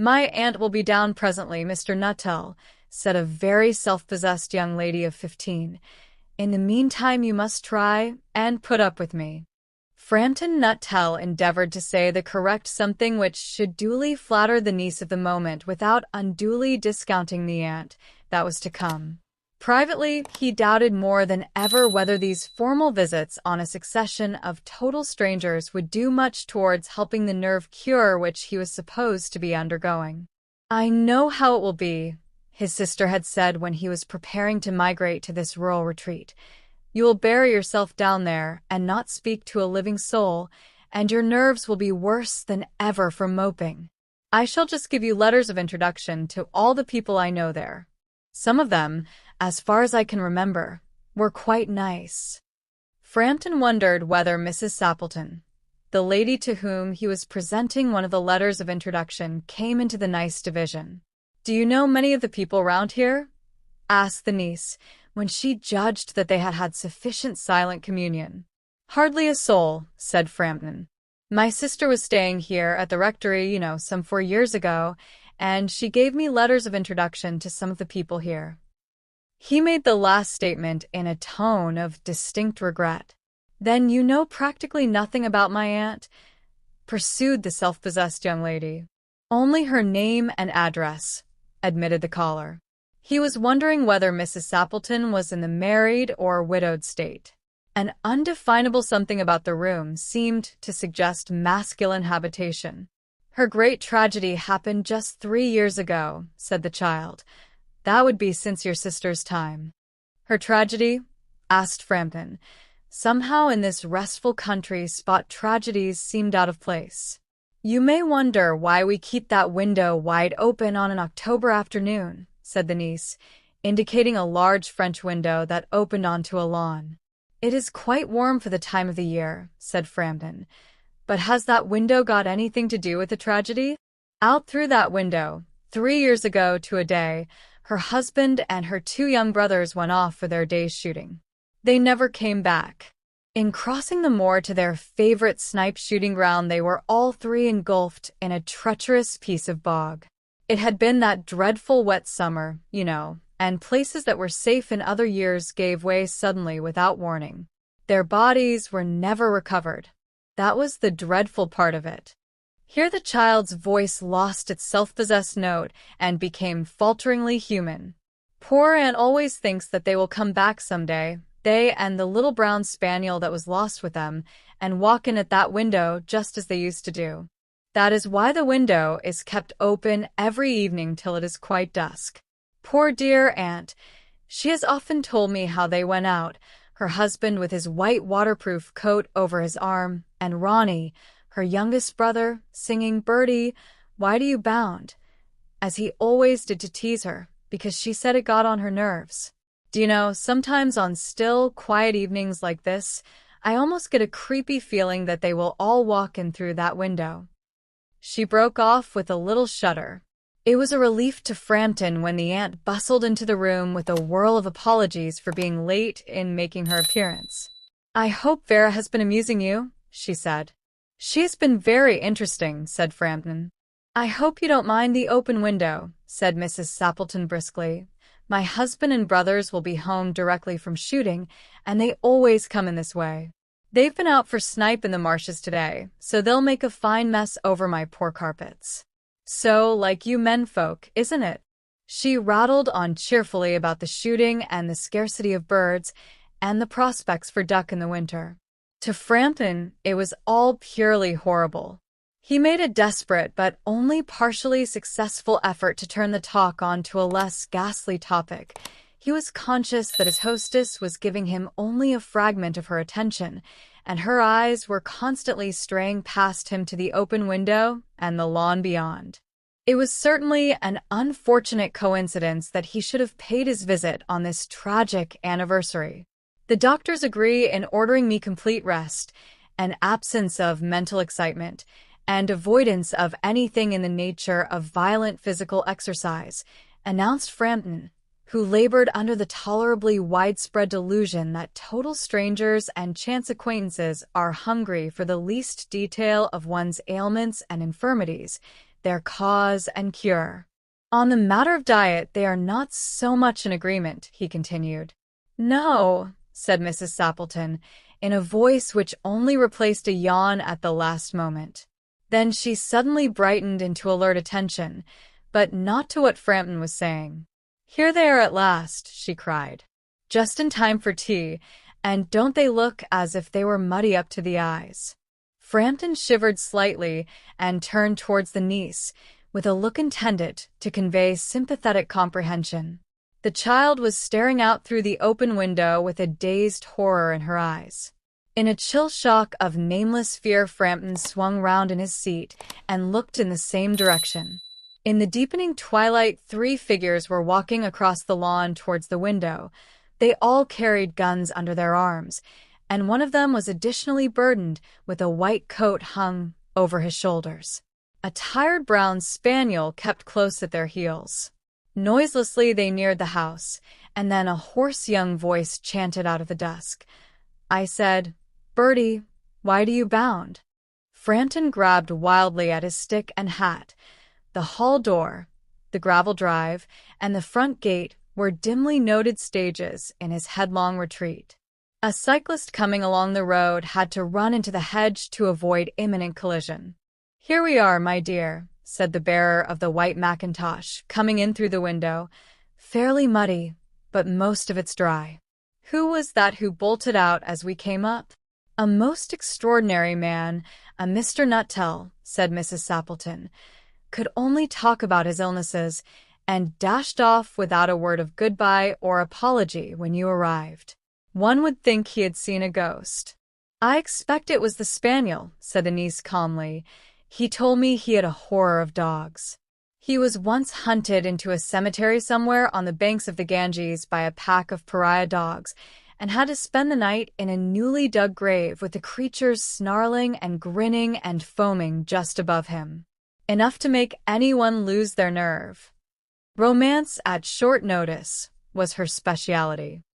"My aunt will be down presently, Mr. Nuttall," said a very self-possessed young lady of 15. "In the meantime you must try and put up with me." Frampton Nuttall endeavored to say the correct something which should duly flatter the niece of the moment without unduly discounting the aunt that was to come. Privately, he doubted more than ever whether these formal visits on a succession of total strangers would do much towards helping the nerve cure which he was supposed to be undergoing. "I know how it will be," his sister had said when he was preparing to migrate to this rural retreat. "You will bury yourself down there and not speak to a living soul, and your nerves will be worse than ever from moping. I shall just give you letters of introduction to all the people I know there. Some of them, as far as I can remember, were quite nice." Frampton wondered whether Mrs. Sappleton, the lady to whom he was presenting one of the letters of introduction, came into the nice division. "Do you know many of the people round here?" asked the niece, when she judged that they had had sufficient silent communion. "Hardly a soul," said Frampton. "My sister was staying here at the rectory, some 4 years ago, and she gave me letters of introduction to some of the people here." He made the last statement in a tone of distinct regret. "Then you know practically nothing about my aunt?" pursued the self-possessed young lady. "Only her name and address," admitted the caller. He was wondering whether Mrs. Sappleton was in the married or widowed state. An undefinable something about the room seemed to suggest masculine habitation. "Her great tragedy happened just 3 years ago," said the child. "That would be since your sister's time." "Her tragedy?" asked Frampton. Somehow in this restful country spot tragedies seemed out of place. "You may wonder why we keep that window wide open on an October afternoon," said the niece, indicating a large French window that opened onto a lawn. "It is quite warm for the time of the year," said Frampton. "But has that window got anything to do with the tragedy? Out through that window, 3 years ago to a day, her husband and her 2 young brothers went off for their day's shooting. They never came back. In crossing the moor to their favorite snipe shooting ground, they were all 3 engulfed in a treacherous piece of bog. It had been that dreadful wet summer, and places that were safe in other years gave way suddenly without warning. Their bodies were never recovered. That was the dreadful part of it." Here the child's voice lost its self-possessed note and became falteringly human. "Poor Aunt always thinks that they will come back someday, they and the little brown spaniel that was lost with them, and walk in at that window just as they used to do. That is why the window is kept open every evening till it is quite dusk. Poor dear Aunt! She has often told me how they went out, her husband with his white waterproof coat over his arm, and Ronnie, her youngest brother, singing 'Birdie, why do you bound?' as he always did to tease her, because she said it got on her nerves. Do you know, sometimes on still, quiet evenings like this, I almost get a creepy feeling that they will all walk in through that window." She broke off with a little shudder. It was a relief to Frampton when the aunt bustled into the room with a whirl of apologies for being late in making her appearance. "I hope Vera has been amusing you," she said. "She has been very interesting," said Frampton. "I hope you don't mind the open window," said Mrs. Sappleton briskly. "My husband and brothers will be home directly from shooting, and they always come in this way. They've been out for snipe in the marshes today, so they'll make a fine mess over my poor carpets. So, like you menfolk, isn't it?" She rattled on cheerfully about the shooting and the scarcity of birds, and the prospects for duck in the winter. To Frampton, it was all purely horrible. He made a desperate but only partially successful effort to turn the talk on to a less ghastly topic. He was conscious that his hostess was giving him only a fragment of her attention, and her eyes were constantly straying past him to the open window and the lawn beyond. It was certainly an unfortunate coincidence that he should have paid his visit on this tragic anniversary. "The doctors agree in ordering me complete rest, an absence of mental excitement, and avoidance of anything in the nature of violent physical exercise," announced Frampton, who labored under the tolerably widespread delusion that total strangers and chance acquaintances are hungry for the least detail of one's ailments and infirmities, their cause and cure. On the matter of diet, they are not so much in agreement, he continued. No, said Mrs. Sappleton, in a voice which only replaced a yawn at the last moment. Then she suddenly brightened into alert attention, but not to what Frampton was saying. Here they are at last, she cried. Just in time for tea, and don't they look as if they were muddy up to the eyes? Frampton shivered slightly and turned towards the niece, with a look intended to convey sympathetic comprehension. The child was staring out through the open window with a dazed horror in her eyes. In a chill shock of nameless fear, Frampton swung round in his seat and looked in the same direction. In the deepening twilight, 3 figures were walking across the lawn towards the window. They all carried guns under their arms, and one of them was additionally burdened with a white coat hung over his shoulders. A tired brown spaniel kept close at their heels. Noiselessly they neared the house, and then a hoarse young voice chanted out of the dusk. I said, Bertie, why do you bound? Frampton grabbed wildly at his stick and hat. The hall door, the gravel drive, and the front gate were dimly noted stages in his headlong retreat. A cyclist coming along the road had to run into the hedge to avoid imminent collision. Here we are, my dear, said the bearer of the white mackintosh, coming in through the window. Fairly muddy, but most of it's dry. Who was that who bolted out as we came up? A most extraordinary man, a Mr. Nuttall, said Mrs. Sappleton. Could only talk about his illnesses, and dashed off without a word of goodbye or apology when you arrived. One would think he had seen a ghost. I expect it was the spaniel, said the niece calmly. He told me he had a horror of dogs. He was once hunted into a cemetery somewhere on the banks of the Ganges by a pack of pariah dogs, and had to spend the night in a newly dug grave with the creatures snarling and grinning and foaming just above him. Enough to make anyone lose their nerve. Romance at short notice was her speciality.